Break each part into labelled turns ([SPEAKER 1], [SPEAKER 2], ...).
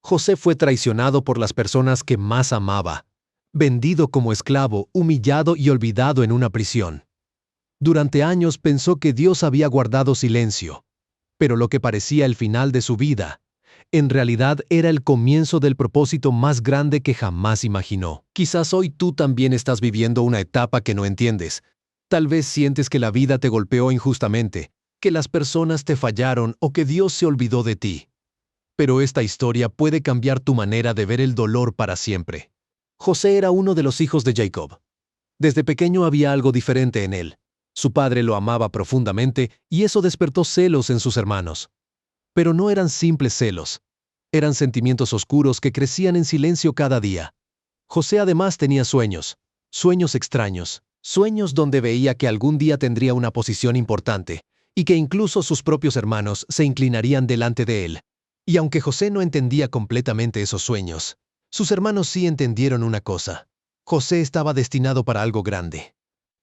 [SPEAKER 1] José fue traicionado por las personas que más amaba, vendido como esclavo, humillado y olvidado en una prisión. Durante años pensó que Dios había guardado silencio, pero lo que parecía el final de su vida, en realidad era el comienzo del propósito más grande que jamás imaginó. Quizás hoy tú también estás viviendo una etapa que no entiendes. Tal vez sientes que la vida te golpeó injustamente, que las personas te fallaron o que Dios se olvidó de ti. Pero esta historia puede cambiar tu manera de ver el dolor para siempre. José era uno de los hijos de Jacob. Desde pequeño había algo diferente en él. Su padre lo amaba profundamente y eso despertó celos en sus hermanos. Pero no eran simples celos. Eran sentimientos oscuros que crecían en silencio cada día. José además tenía sueños, sueños extraños, sueños donde veía que algún día tendría una posición importante y que incluso sus propios hermanos se inclinarían delante de él. Y aunque José no entendía completamente esos sueños, sus hermanos sí entendieron una cosa. José estaba destinado para algo grande.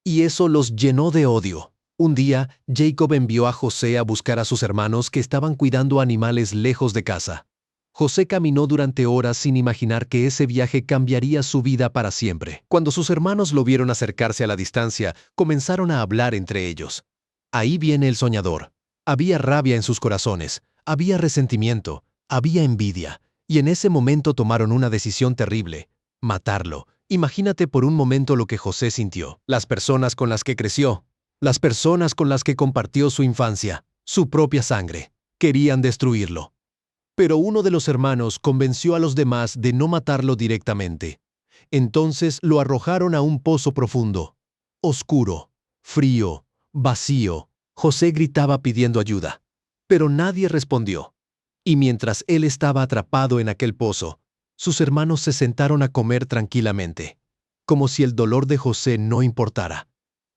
[SPEAKER 1] Y eso los llenó de odio. Un día, Jacob envió a José a buscar a sus hermanos que estaban cuidando animales lejos de casa. José caminó durante horas sin imaginar que ese viaje cambiaría su vida para siempre. Cuando sus hermanos lo vieron acercarse a la distancia, comenzaron a hablar entre ellos. Ahí viene el soñador. Había rabia en sus corazones, había resentimiento, había envidia, y en ese momento tomaron una decisión terrible: matarlo. Imagínate por un momento lo que José sintió. Las personas con las que creció, las personas con las que compartió su infancia, su propia sangre, querían destruirlo. Pero uno de los hermanos convenció a los demás de no matarlo directamente. Entonces lo arrojaron a un pozo profundo, oscuro, frío, vacío. José gritaba pidiendo ayuda, pero nadie respondió. Y mientras él estaba atrapado en aquel pozo, sus hermanos se sentaron a comer tranquilamente, como si el dolor de José no importara,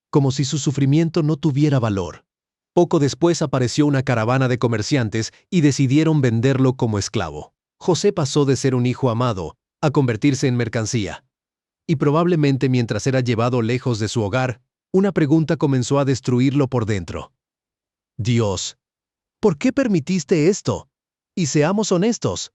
[SPEAKER 1] como si su sufrimiento no tuviera valor. Poco después apareció una caravana de comerciantes y decidieron venderlo como esclavo. José pasó de ser un hijo amado a convertirse en mercancía. Y probablemente mientras era llevado lejos de su hogar, una pregunta comenzó a destruirlo por dentro. Dios, ¿por qué permitiste esto? Y seamos honestos,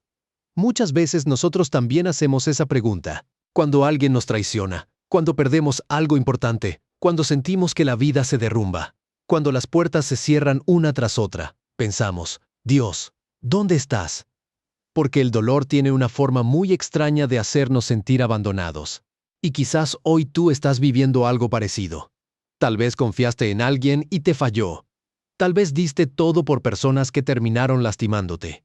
[SPEAKER 1] muchas veces nosotros también hacemos esa pregunta. Cuando alguien nos traiciona, cuando perdemos algo importante, cuando sentimos que la vida se derrumba, cuando las puertas se cierran una tras otra, pensamos: Dios, ¿dónde estás? Porque el dolor tiene una forma muy extraña de hacernos sentir abandonados. Y quizás hoy tú estás viviendo algo parecido. Tal vez confiaste en alguien y te falló. Tal vez diste todo por personas que terminaron lastimándote.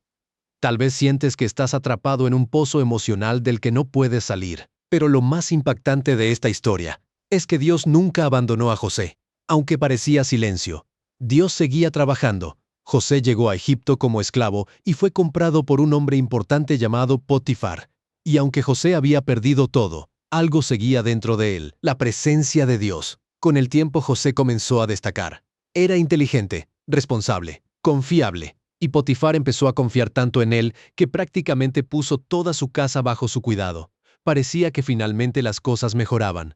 [SPEAKER 1] Tal vez sientes que estás atrapado en un pozo emocional del que no puedes salir. Pero lo más impactante de esta historia es que Dios nunca abandonó a José. Aunque parecía silencio, Dios seguía trabajando. José llegó a Egipto como esclavo y fue comprado por un hombre importante llamado Potifar. Y aunque José había perdido todo, algo seguía dentro de él: la presencia de Dios. Con el tiempo José comenzó a destacar. Era inteligente, responsable, confiable. Y Potifar empezó a confiar tanto en él que prácticamente puso toda su casa bajo su cuidado. Parecía que finalmente las cosas mejoraban.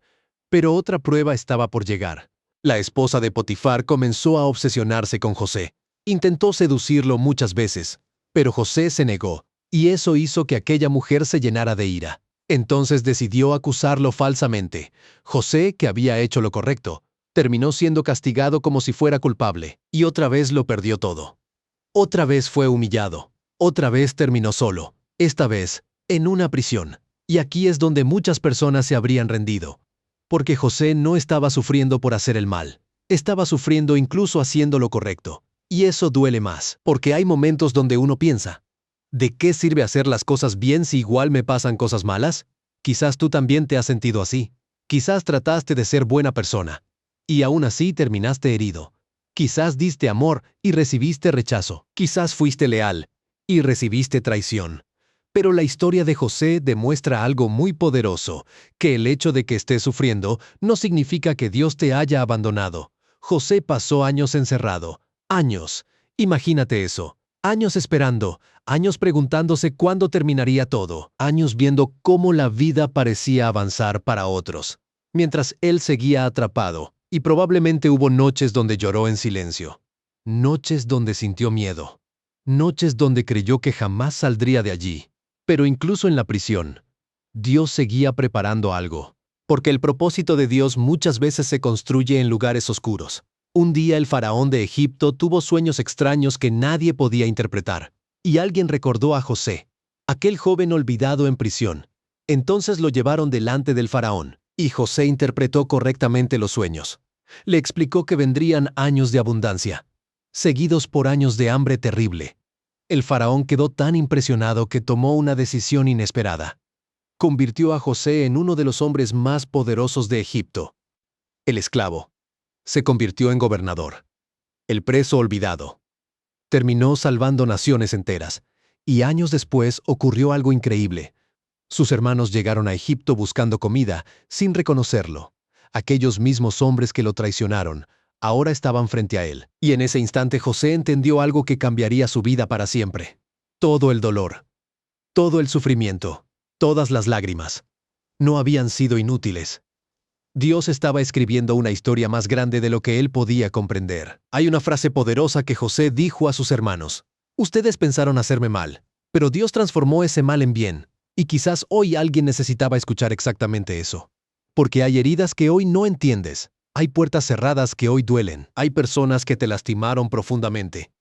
[SPEAKER 1] Pero otra prueba estaba por llegar. La esposa de Potifar comenzó a obsesionarse con José. Intentó seducirlo muchas veces, pero José se negó, y eso hizo que aquella mujer se llenara de ira. Entonces decidió acusarlo falsamente. José, que había hecho lo correcto, terminó siendo castigado como si fuera culpable, y otra vez lo perdió todo. Otra vez fue humillado. Otra vez terminó solo, esta vez en una prisión. Y aquí es donde muchas personas se habrían rendido. Porque José no estaba sufriendo por hacer el mal. Estaba sufriendo incluso haciendo lo correcto. Y eso duele más, porque hay momentos donde uno piensa: ¿de qué sirve hacer las cosas bien si igual me pasan cosas malas? Quizás tú también te has sentido así. Quizás trataste de ser buena persona, y aún así terminaste herido. Quizás diste amor y recibiste rechazo. Quizás fuiste leal y recibiste traición. Pero la historia de José demuestra algo muy poderoso: que el hecho de que estés sufriendo no significa que Dios te haya abandonado. José pasó años encerrado. Años. Imagínate eso. Años esperando. Años preguntándose cuándo terminaría todo. Años viendo cómo la vida parecía avanzar para otros, mientras él seguía atrapado. Y probablemente hubo noches donde lloró en silencio. Noches donde sintió miedo. Noches donde creyó que jamás saldría de allí. Pero incluso en la prisión, Dios seguía preparando algo. Porque el propósito de Dios muchas veces se construye en lugares oscuros. Un día el faraón de Egipto tuvo sueños extraños que nadie podía interpretar. Y alguien recordó a José, aquel joven olvidado en prisión. Entonces lo llevaron delante del faraón, y José interpretó correctamente los sueños. Le explicó que vendrían años de abundancia, seguidos por años de hambre terrible. El faraón quedó tan impresionado que tomó una decisión inesperada. Convirtió a José en uno de los hombres más poderosos de Egipto. El esclavo se convirtió en gobernador. El preso olvidado terminó salvando naciones enteras. Y años después ocurrió algo increíble. Sus hermanos llegaron a Egipto buscando comida, sin reconocerlo. Aquellos mismos hombres que lo traicionaron, ahora estaban frente a él. Y en ese instante José entendió algo que cambiaría su vida para siempre. Todo el dolor, todo el sufrimiento, todas las lágrimas, no habían sido inútiles. Dios estaba escribiendo una historia más grande de lo que él podía comprender. Hay una frase poderosa que José dijo a sus hermanos. Ustedes pensaron hacerme mal, pero Dios transformó ese mal en bien. Y quizás hoy alguien necesitaba escuchar exactamente eso. Porque hay heridas que hoy no entiendes. Hay puertas cerradas que hoy duelen. Hay personas que te lastimaron profundamente.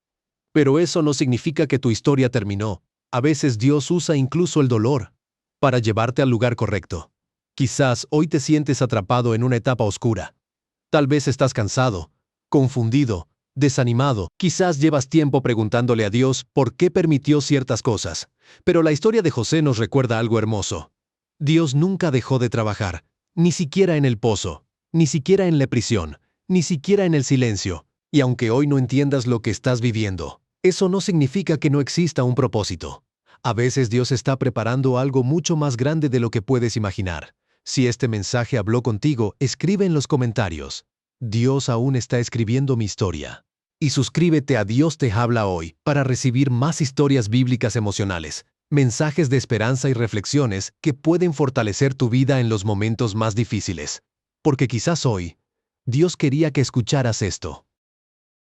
[SPEAKER 1] Pero eso no significa que tu historia terminó. A veces Dios usa incluso el dolor para llevarte al lugar correcto. Quizás hoy te sientes atrapado en una etapa oscura. Tal vez estás cansado, confundido, desanimado. Quizás llevas tiempo preguntándole a Dios por qué permitió ciertas cosas. Pero la historia de José nos recuerda algo hermoso. Dios nunca dejó de trabajar, ni siquiera en el pozo, ni siquiera en la prisión, ni siquiera en el silencio. Y aunque hoy no entiendas lo que estás viviendo, eso no significa que no exista un propósito. A veces Dios está preparando algo mucho más grande de lo que puedes imaginar. Si este mensaje habló contigo, escribe en los comentarios. Dios aún está escribiendo mi historia. Y suscríbete a Dios te habla hoy para recibir más historias bíblicas emocionales, mensajes de esperanza y reflexiones que pueden fortalecer tu vida en los momentos más difíciles. Porque quizás hoy, Dios quería que escucharas esto.